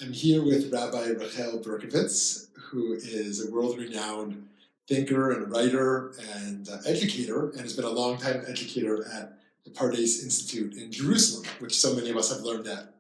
I'm here with Rabbi Rachel Berkovitz, who is a world-renowned thinker and writer and educator, and has been a long-time educator at the Pardes Institute in Jerusalem, which so many of us have learned at.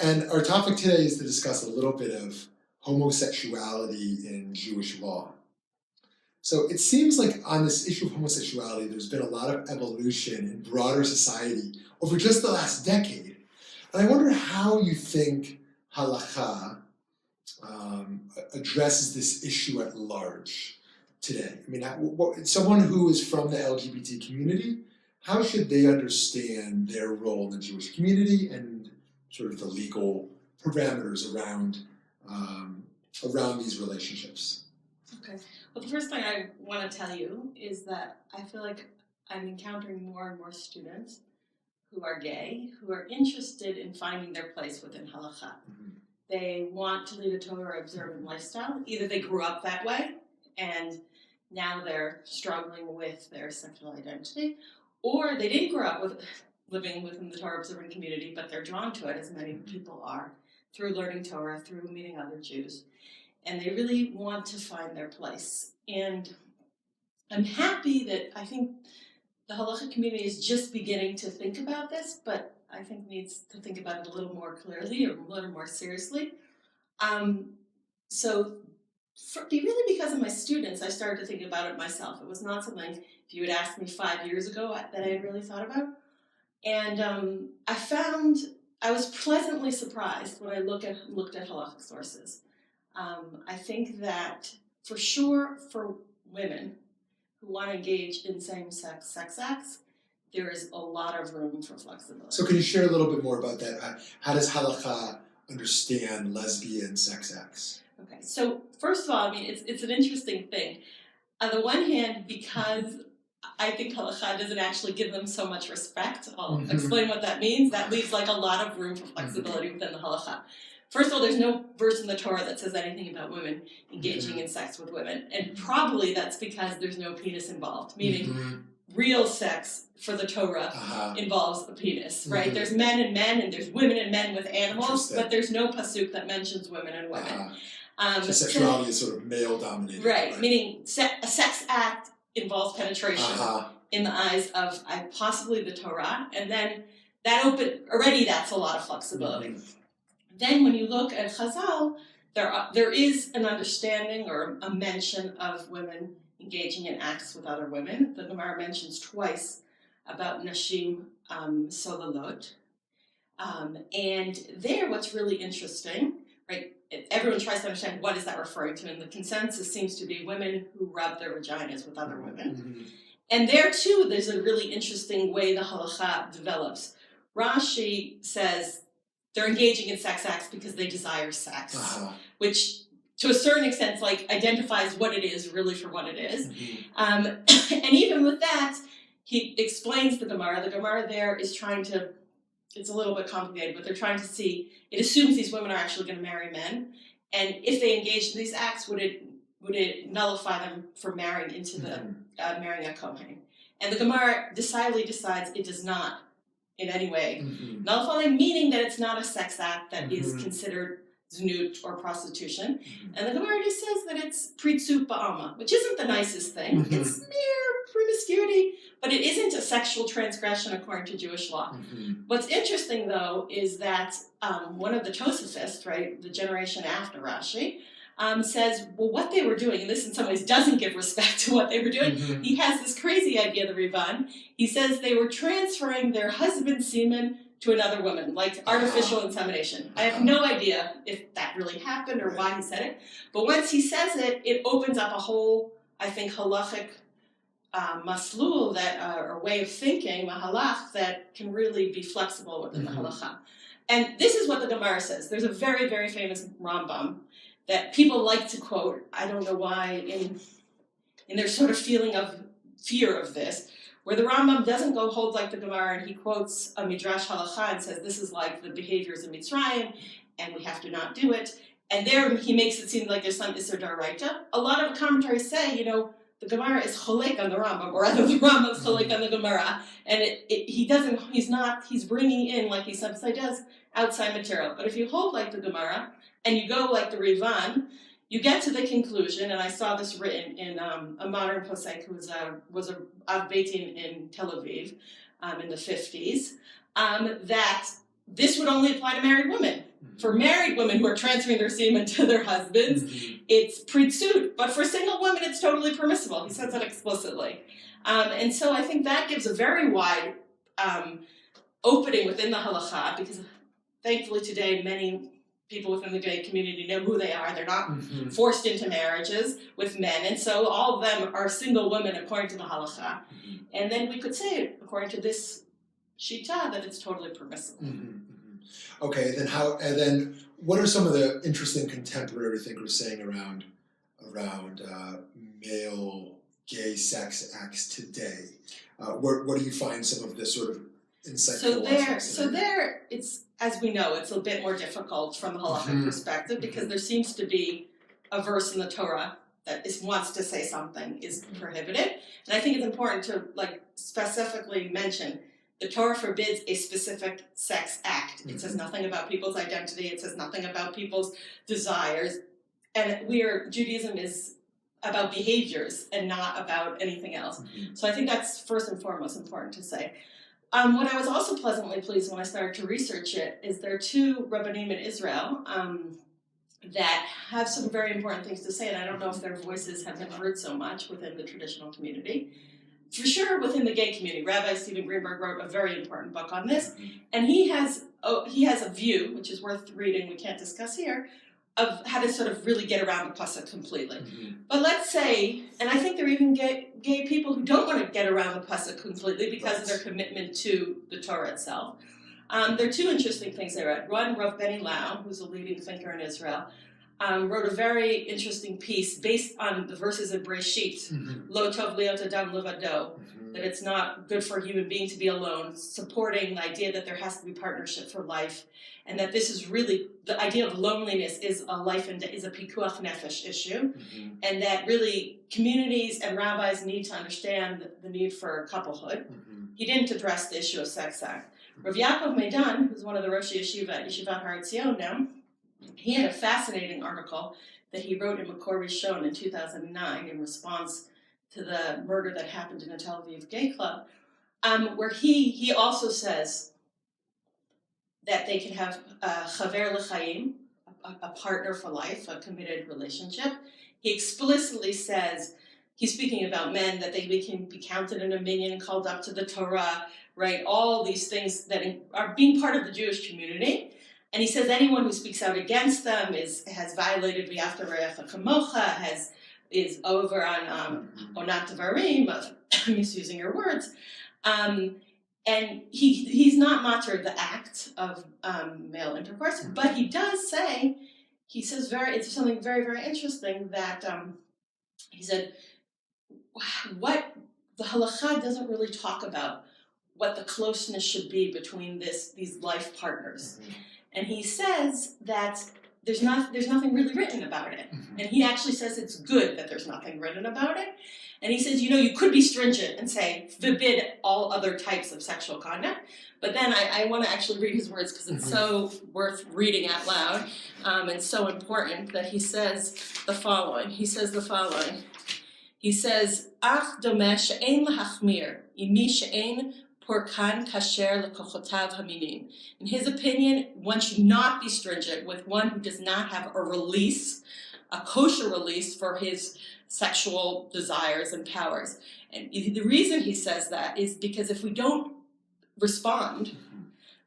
And our topic today is to discuss a little bit of homosexuality in Jewish law. So it seems like on this issue of homosexuality, there's been a lot of evolution in broader society over just the last decade. And I wonder how you think Halacha addresses this issue at large today. I mean, someone who is from the LGBT community, how should they understand their role in the Jewish community and sort of the legal parameters around these relationships? Okay. Well, the first thing I want to tell you is that I feel like I'm encountering more and more students who are gay, who are interested in finding their place within Halacha. Mm-hmm. They want to lead a Torah-observant lifestyle. Either they grew up that way, and now they're struggling with their sexual identity, or they didn't grow up living within the Torah-observant community, but they're drawn to it, as many people are, through learning Torah, through meeting other Jews. And they really want to find their place. And I'm happy that I think the Halacha community is just beginning to think about this, but I think needs to think about it a little more clearly or a little more seriously. Really because of my students, I started to think about it myself. It was not something, if you had asked me 5 years ago, that I had really thought about. And I was pleasantly surprised when I looked at halachic sources. I think that for sure for women who want to engage in same-sex sex acts, there is a lot of room for flexibility. So can you share a little bit more about that? How does Halacha understand lesbian sex acts? Okay, so first of all, I mean, it's an interesting thing. On the one hand, because I think Halacha doesn't actually give them so much respect, I'll explain what that means. That leaves like a lot of room for flexibility within the Halacha. First of all, there's no verse in the Torah that says anything about women engaging in sex with women. And probably that's because there's no penis involved, meaning real sex for the Torah involves a penis, right? There's men and there's women and men with animals, but there's no pasuk that mentions women and women. So sexuality is sort of male-dominated. Right, meaning a sex act involves penetration in the eyes of possibly the Torah, and then that's a lot of flexibility. Then when you look at Chazal, there is an understanding or a mention of women engaging in acts with other women. The Gemara mentions twice about Nashim Solalot. And there, what's really interesting, right, everyone tries to understand what is that referring to, and the consensus seems to be women who rub their vaginas with other women. And there, too, there's a really interesting way the Halacha develops. Rashi says they're engaging in sex acts because they desire sex, which to a certain extent identifies what it is really for what it is. And even with that, he explains the Gemara. The Gemara there is trying to, it's a little bit complicated, but they're trying to see, it assumes these women are actually going to marry men. And if they engage in these acts, would it nullify them from marrying into marrying a Kohen? And the Gemara decidedly decides it does not in any way nullify them, meaning that it's not a sex act that is considered znut or prostitution. And the Gemara just says that it's pritzut ba'alma, which isn't the nicest thing. It's mere promiscuity, but it isn't a sexual transgression according to Jewish law. What's interesting, though, is that one of the Tosafists, right, the generation after Rashi, says, well, what they were doing, and this in some ways doesn't give respect to what they were doing, he has this crazy idea, the Rivan. He says they were transferring their husband's semen to another woman, like artificial insemination. I have no idea if that really happened or why he said it, but once he says it, it opens up a whole, I think, halachic maslul, or way of thinking, mahalach, that can really be flexible within the halacha. And this is what the Gemara says. There's a very, very famous Rambam that people like to quote. I don't know why, in their sort of feeling of fear of this, where the Rambam doesn't go hold like the Gemara, and he quotes a Midrash Halacha and says this is like the behaviors of Mitzrayim, and we have to not do it. And there he makes it seem like there's some Isser Daraita. A lot of commentaries say, the Gemara is cholek on the Rambam, or rather the Rambam is cholek on the Gemara, and he's bringing in, like he sometimes does, outside material. But if you hold like the Gemara, and you go like the Rivan, you get to the conclusion, and I saw this written in a modern posek who was a Av Beit in Tel Aviv in the 50s, that this would only apply to married women. For married women who are transferring their semen to their husbands, it's pritzoot. But for single women, it's totally permissible. He says that explicitly. And so I think that gives a very wide opening within the halacha, because thankfully today many people within the gay community know who they are. They're not forced into marriages with men. And so all of them are single women according to the halacha. And then we could say, according to this shita, that it's totally permissible. Okay, then what are some of the interesting contemporary thinkers saying around male gay sex acts today? What do you find some of the sort of insightful aspects? So there, it's, as we know, it's a bit more difficult from the halachic perspective, because there seems to be a verse in the Torah that wants to say something is prohibited, and I think it's important to specifically mention. The Torah forbids a specific sex act. It says nothing about people's identity. It says nothing about people's desires. And Judaism is about behaviors and not about anything else. So I think that's first and foremost important to say. What I was also pleasantly pleased when I started to research it is there are two Rabbanim in Israel that have some very important things to say, and I don't know if their voices have been heard so much within the traditional community. For sure, within the gay community, Rabbi Stephen Greenberg wrote a very important book on this, and he has a view, which is worth reading, we can't discuss here, of how to sort of really get around the pasuk completely. But let's say, and I think there are even gay people who don't want to get around the pasuk completely because of their commitment to the Torah itself. There are two interesting things I read. One, Rav Benny Lau, who's a leading thinker in Israel, wrote a very interesting piece based on the verses of Breshit, Lo tov liot adam levado, that it's not good for a human being to be alone, supporting the idea that there has to be partnership for life, and that this is really, the idea of loneliness is a pikuach nefesh issue, and that really communities and rabbis need to understand the need for couplehood. He didn't address the issue of sex act. Rav Yaakov Meidan, who's one of the Rosh Yeshiva at Yeshivat Har Etzion now, he had a fascinating article that he wrote in Makor Rishon in 2009 in response to the murder that happened in a Tel Aviv gay club, where he also says that they can have a chaver l'chaim, a partner for life, a committed relationship. He explicitly says, he's speaking about men, that they can be counted in a minyan, called up to the Torah, right? All these things that are being part of the Jewish community. And he says anyone who speaks out against them has violated v'yafta re'echa kamocha, is over on onat devarim, I'm misusing your words. And he's not matter the act of male intercourse, but he does say, it's something very, very interesting that he said, what the halacha doesn't really talk about what the closeness should be between these life partners. And he says that there's nothing really written about it. And he actually says it's good that there's nothing written about it. And he says, you could be stringent and say, forbid all other types of sexual conduct. But then I want to actually read his words because it's so worth reading out loud and so important that he says the following. He says, Ach domeh she'ein lahachmir, imi she'ein porkan kasher lekochotav haminim. In his opinion, one should not be stringent with one who does not have a kosher release for his sexual desires and powers. And the reason he says that is because if we don't respond,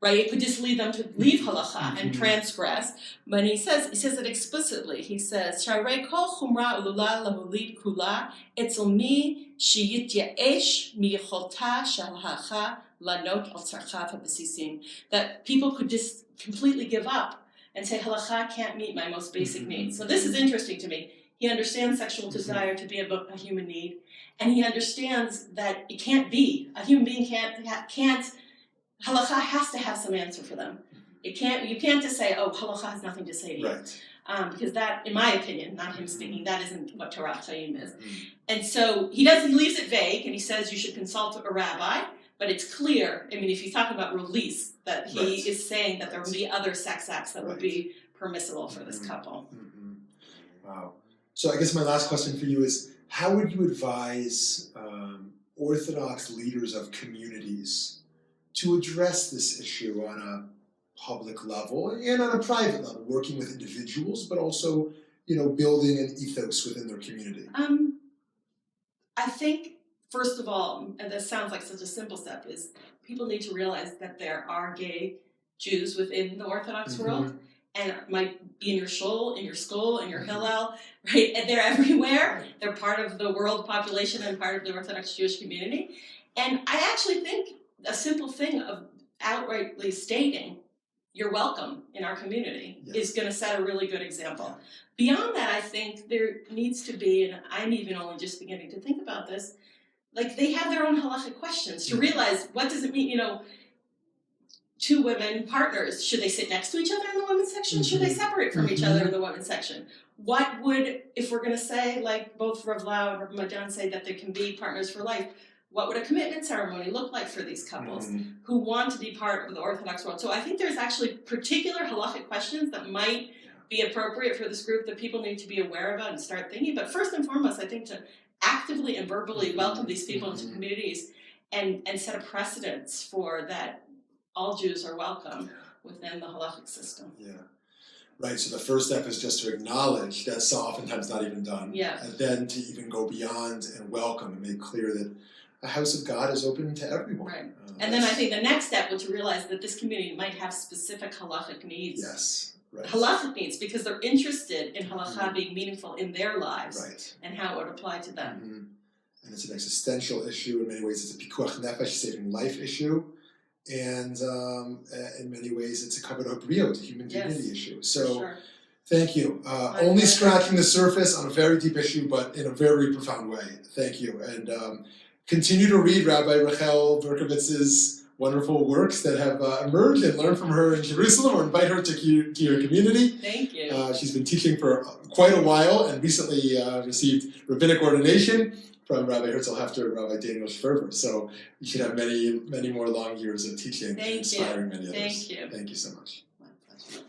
right, it could just lead them to leave halacha and transgress. But he says it explicitly. He says, Sharei kol chumra ulula lahulid kula etzel mi sheyityaesh miyicholta shalacha lanot al tzarchav habesisim. That people could just completely give up and say halacha can't meet my most basic needs. So this is interesting to me. He understands sexual desire to be a human need, and he understands that it can't be. A human being can't. Halacha has to have some answer for them. You can't just say, oh, halacha has nothing to say to you. Right. because that, in my opinion, not him speaking, that isn't what Torah Chaim is. And so he leaves it vague, and he says you should consult a rabbi, but it's clear, I mean, if he's talking about release, that he is saying that there would be other sex acts that would be permissible for this couple. Wow. So I guess my last question for you is, how would you advise Orthodox leaders of communities to address this issue on a public level and on a private level, working with individuals, but also, building an ethos within their community? I think, first of all, and this sounds like such a simple step, is people need to realize that there are gay Jews within the Orthodox world, and it might be in your shul, in your school, in your Hillel, right? And they're everywhere. They're part of the world population and part of the Orthodox Jewish community. And I actually think a simple thing of outrightly stating, you're welcome in our community, is going to set a really good example. Beyond that, I think there needs to be, and I'm even only just beginning to think about this, like they have their own halachic questions to realize, what does it mean, two women partners, should they sit next to each other in the women's section? Should they separate from each other in the women's section? What would, if we're going to say, like both Rav Lau and Rav Madan say that they can be partners for life, what would a commitment ceremony look like for these couples who want to be part of the Orthodox world? So I think there's actually particular halachic questions that might be appropriate for this group that people need to be aware about and start thinking. But first and foremost, I think to actively and verbally welcome these people into communities and set a precedence for that all Jews are welcome within the halachic system. Yeah. Right, so the first step is just to acknowledge that's so oftentimes not even done. Yeah. And then to even go beyond and welcome and make clear that the house of God is open to everyone. Right. And then I think the next step was to realize that this community might have specific halachic needs. Yes. Right. Halachic needs, because they're interested in halacha being meaningful in their lives and how it would apply to them. And it's an existential issue. In many ways, it's a pikuach nefesh, saving life issue. And in many ways, it's a kavod habriot, a human dignity issue. So thank you. Only scratching the surface on a very deep issue, but in a very profound way. Thank you. And continue to read Rabbi Rachel Berkovitz's wonderful works that have emerged, and learn from her in Jerusalem, or invite her to your community. Thank you. She's been teaching for quite a while and recently received rabbinic ordination from Rabbi Herzl Hefter and Rabbi Daniel Schwerber. So you should have many, many more long years of teaching and inspiring many others. Thank you. Thank you so much. My pleasure.